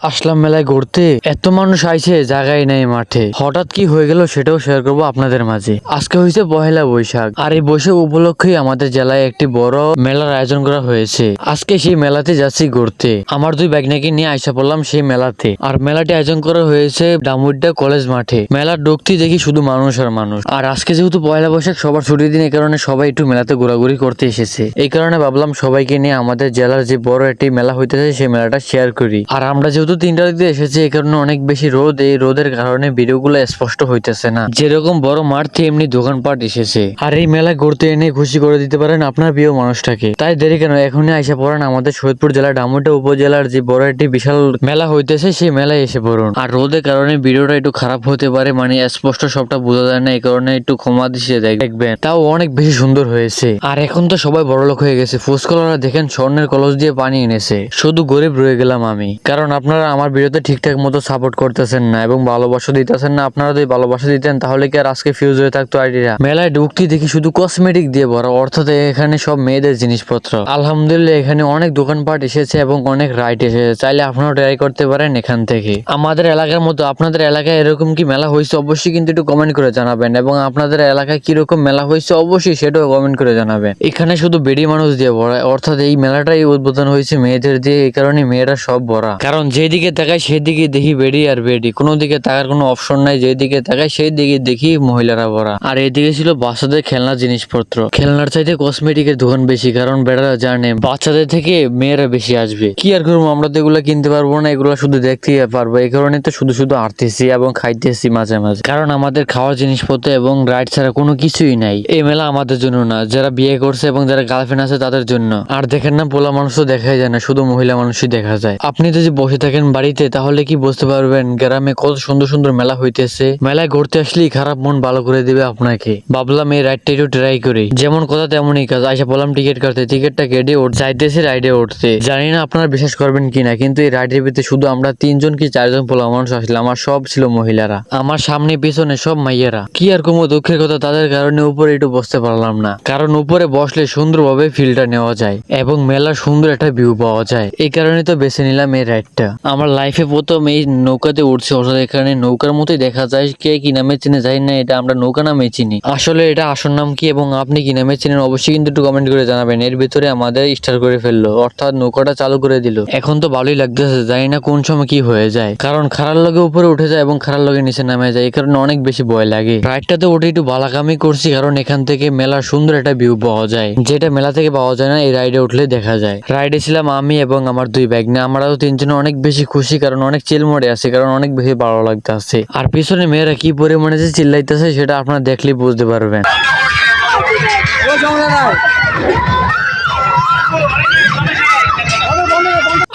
আসলাম মেলায় ঘুরতে, এত মানুষ আইছে জায়গায় নাই মাঠে। হঠাৎ কি হয়ে গেল সেটাও শেয়ার করবো আপনাদের মাঝে। আজকে হয়েছে পহেলা বৈশাখ, আর এই বৈশাখ উপলক্ষেই আমাদের জেলায় একটি বড় মেলার আয়োজন করা হয়েছে। আজকে সেই মেলাতে যাচ্ছি ঘুরতে, আমার দুই ব্যাগনাকে নিয়ে আইসা পড়লাম সেই মেলাতে। আর মেলাটি আয়োজন করা হয়েছে ডামুড্ডা কলেজ মাঠে। মেলার ঢুকতেই দেখি শুধু মানুষ আর মানুষ। আর আজকে যেহেতু পয়লা বৈশাখ সবার ছুটির দিন, এই কারণে সবাই একটু মেলাতে ঘোরাঘুরি করতে এসেছে। এই কারণে ভাবলাম সবাইকে নিয়ে আমাদের জেলার যে বড় একটি মেলা হইতেছে সেই মেলাটা শেয়ার করি। আর আমরা যেহেতু 3টার দিকে এসেছি, এই কারণে অনেক বেশি রোদ, এই রোদের কারণে ভিডিওগুলো স্পষ্ট হইতেছে না। যেরকম বড় মাঠ তেমনি দোকানপাট এসেছে। আর এই মেলায় ঘুরতে এনে খুশি করে দিতে পারেন আপনার প্রিয় মানুষটাকে। তাই দেরি কেন, এখনই আইসা পড়েন আমাদের সৈয়দপুর জেলার ডামুড্ডা উপজেলার যে বড় একটি বিশাল মেলা হইতেছে সেই মেলায় এসে পড়ুন। আর রোদের কারণে ভিডিওটা একটু খারাপ হতে পারে, মানে স্পষ্ট সবটা বোঝা যায় না, এই কারণে একটু ক্ষমা দিয়ে দেখবেন। তাও অনেক বেশি সুন্দর হয়েছে। আর এখন তো সবাই বড়লোক হয়ে গেছে, ফুসকলারা দেখেন স্বর্ণের কলস দিয়ে পানি এনেছে, শুধু গরিব রয়ে গেলাম আমি। কারণ আপনারা আমার ভিডিওতে ঠিকঠাক মতো সাপোর্ট করতেছেন না এবং ভালোবাসা দিতেছেন না। আপনারা যদি ভালোবাসা দিতেন তাহলে কি আর আজকে ফিউজ হয়ে থাকতো আইডিয়া। মেলায় ঢুকতে দেখি শুধু কসমেটিক দিয়ে ভরা, অর্থাৎ এখানে সব মেয়েদের জিনিসপত্র। আলহামদুলিল্লাহ এখানে অনেক দোকানপাট এসেছে এবং অনেক রাইড এসেছে, চাইলে আপনারাও ট্রাই করতে পারেন এখান থেকে। আমাদের এলাকার মতো আপনাদের এলাকায় এরকম কি মেলা হয়েছে অবশ্যই কিন্তু একটু কমেন্ট করে জানাবেন, এবং আপনাদের এলাকায় কিরকম মেলা হয়েছে অবশ্যই সেটাও কমেন্ট করে জানাবেন। এখানে শুধু বেডি মানুষ দিয়ে ভরা, অর্থাৎ এই মেলাটাই উদ্বোধন হয়েছে মেয়েদের দিয়ে, এই কারণে মেয়েরা সব ভরা। কারণ যেদিকে তাকাই সেদিকে দেখি বেডি আর বেডি, কোনো দিকে তাকার কোনো অপশন নাই, যেদিকে তাকাই সেই দিকে দেখি মহিলারা ভরা। আর এদিকে ছিল বাচ্চাদের খেলনা জিনিসপত্র, খেলনার চাইতে কসমেটিকের দোকান বেশি, কারণ বেড়ারা জানে বাচ্চাদের থেকে মেয়েরা বেশি আসবে। কি আর করবো, আমরা তো এগুলা কিনতে পারবো না, এগুলা শুধু দেখতেই পারবো। এই কারণে তো শুধু শুধু আরতেছি এবং খাইতেছি মাঝে মাঝে, কারণ আমাদের খাওয়ার জিনিসপত্র এবং রাইড ছাড়া কোনো কিছুই নাই। এই মেলা আমাদের জন্য না, যারা বিয়ে করছে এবং যারা গার্লফ্রেন্ড আছে তাদের জন্য। আর দেখেন না, পোলা মানুষ তো দেখাই যায় না, শুধু মহিলা মানুষই দেখা যায়। আপনি যদি বসে থাকেন বাড়িতে তাহলে কি বুঝতে পারবেন গ্রামে কত সুন্দর সুন্দর মেলা হইতেছে। মেলায় ঘুরতে আসলেই খারাপ মন ভালো করে দিবে আপনাকে। ভাবলাম এই রাইডটা একটু ট্রাই করি, যেমন কথা তেমনই কাজ। আইসা বললাম টিকিট কাটতে, টিকিটটা কেটে যাইতেছি রাইডে উঠতে। জানি না আপনারা বিশ্বাস করবেন কিনা, কিন্তু এই রাইডের ভিতরে শুধু আমরা 3জন কি 4জন পোলা মানুষ আসলাম, আর সব ছিল মহিলারা। আমার সামনে পিছনে সব মাইয়েরা। কি আর কোনো দুঃখের কথা, তাদের কারণে উপরে একটু বসতে পারলাম না, কারণ উপরে বসলে সুন্দরভাবে ফিলটা নেওয়া যায় এবং মেলার সুন্দর একটা ভিউ পাওয়া যায়। এই কারণে তো বেছে নিলাম এই রাইডটা। আমার লাইফে প্রথম এই নৌকাতে উঠছি, অর্থাৎ এখানে নৌকার মতোই দেখা যায়। কে কি নামে চিনে যাই না, এটা আমরা নৌকা নামে চিনি। আসলে এটা আসল নাম কি এবং আপনি কি নামে চিনেন অবশ্যই কিন্তু একটু কমেন্ট করে জানাবেন। এর ভিতরে আমাদের স্টার করে ফেললো, অর্থাৎ নৌকাটা চালু করে দিল। এখন তো ভালোই লাগতেছে, জানি না কোন সময় কি হয়ে যায়, কারণ খারাপ লগে উপরে উঠে যায় এবং খারাপ লগে নিচে নামে যায়, এই কারণে অনেক বেশি ভয় লাগে। রাইডটাতে উঠে একটু বালাকামি করছি, কারণ এখান থেকে মেলার সুন্দর একটা ভিউ পাওয়া যায়, যেটা মেলা থেকে পাওয়া যায় না, এই রাইডে উঠলে দেখা যায়। রাইডে ছিলাম আমি এবং আমার দুই ব্যাগনা, আমরা তো 3জনে অনেক বেশি খুশি, কারণ অনেক চিল মোড়ে আছে, কারণ অনেক বেশি ভালো লাগতেছে। আর পিছনে মেয়েরা কি পরিমাণে যে চিল্লাইতেছে সেটা আপনারা দেখলেই বুঝতে পারবেন।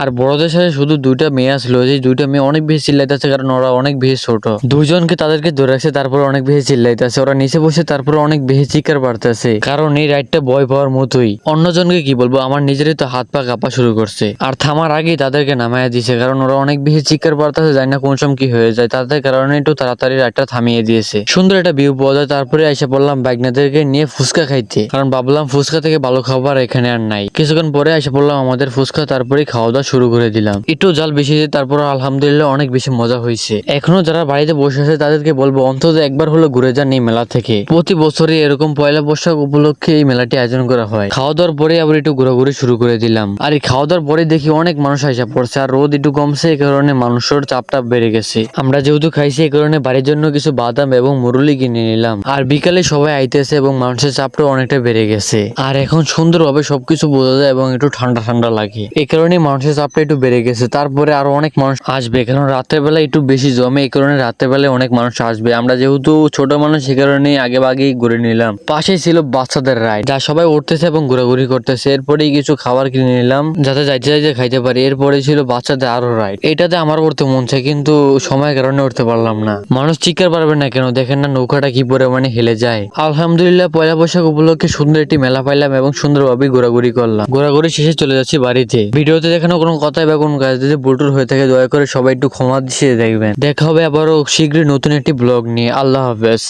আর বড়দের সাথে শুধু 2টা মেয়ে আসলো, যে 2টা মেয়ে অনেক বেশি চিল্লাইতেছে, কারণ ওরা অনেক বেশি ছোট। 2জনকে তাদেরকে ধরে রাখছে, তারপরে অনেক বেশি চিল্লাইতেছে। ওরা নিচে বসে তারপরে অনেক বেশি চিৎকার পারতেছে, কারণ এই রাইডটা ভয় পাওয়ার মতোই। অন্যজনকে কি বলবো, আমার নিজেরই তো হাত পা কাঁপা শুরু করছে। আর থামার আগেই তাদেরকে নামাইয়া দিছে, কারণ ওরা অনেক বেশি চিৎকার পারতেছে, জানি না কোন সময় কি হয়ে যায়। তাদের কারণে একটু তাড়াতাড়ি রাইডটা থামিয়ে দিয়েছে। সুন্দর একটা ভিউ পাওয়া যায়। তারপরে এসে বললাম বাইকনাদেরকে নিয়ে ফুচকা খাইতে, কারণ ভাবলাম ফুচকা থেকে ভালো খাবার এখানে আর নাই। কিছুক্ষণ পরে এসে বললাম আমাদের ফুচকা, তারপরে খাওয়া দাওয়া শুরু করে দিলাম। একটু জাল বেশি, তারপর আলহামদুলিল্লাহ অনেক বেশি মজা হয়েছে। এখনো যারা বাড়িতে বসে আছে তাদেরকে বলবো অন্তত একবার হলো ঘুরে যান এই মেলা থেকে। প্রতি বছরই এরকম পয়লা বৈশাখ উপলক্ষে এই মেলাটি আয়োজন করা হয়। খাওয়া দাওয়ার পরে আবার একটু ঘোরাঘুরি শুরু করে দিলাম। আর এই খাওয়া দাওয়ার পরে দেখি অনেক মানুষ আইসা পড়ছে, আর রোদ একটু কমছে, এই কারণে মানুষের চাপটা বেড়ে গেছে। আমরা যেহেতু খাইছি এই কারণে বাড়ির জন্য কিছু বাদাম এবং মুরুলি কিনে নিলাম। আর বিকালে সবাই আইতেছে এবং মানুষের চাপটাও অনেকটা বেড়ে গেছে। আর এখন সুন্দরভাবে সবকিছু বোঝা যায় এবং একটু ঠান্ডা ঠান্ডা লাগে, এই কারণে মানুষের চাপটা একটু বেড়ে গেছে। তারপরে আরো অনেক মানুষ আসবে, কারণ রাতের বেলা একটু বেশি জমে, এই কারণে রাতের বেলায় অনেক মানুষ আসবে। আমরা যেহেতু ছোট মানুষ সে কারণে আগে আগেই ঘুরে নিলাম। পাশেই ছিল বাচ্চাদের রাইড, যা সবাই উঠতেছে এবং ঘোরাঘুরি করতেছে। এরপরেই কিছু খাবার কিনে নিলাম যাতে যাইতে যাইতে খাইতে পারি। এরপরে ছিল বাচ্চাদের আরো রাইড, এটাতে আমার উঠতে মন চায় কিন্তু সময়ের কারণে উঠতে পারলাম না। মানুষ চিৎকার পারবে না কেন, দেখেন না নৌকাটা কি পরিমাণে হেলে যায়। আলহামদুলিল্লাহ পয়লা বৈশাখ উপলক্ষে সুন্দর একটি মেলা পাইলাম এবং সুন্দরভাবে ঘোরাঘুরি করলাম। ঘোরাঘুরি শেষে চলে যাচ্ছি বাড়িতে। ভিডিওতে দেখানো কোনো কথাই বা কোনো কাজ যদি ভুল হয়ে থাকে দয়া করে সবাই একটু ক্ষমা দিয়ে দেখবেন। দেখা হবে আবারও শীঘ্রই নতুন একটি ব্লগ নিয়ে। আল্লাহ হাফেজ।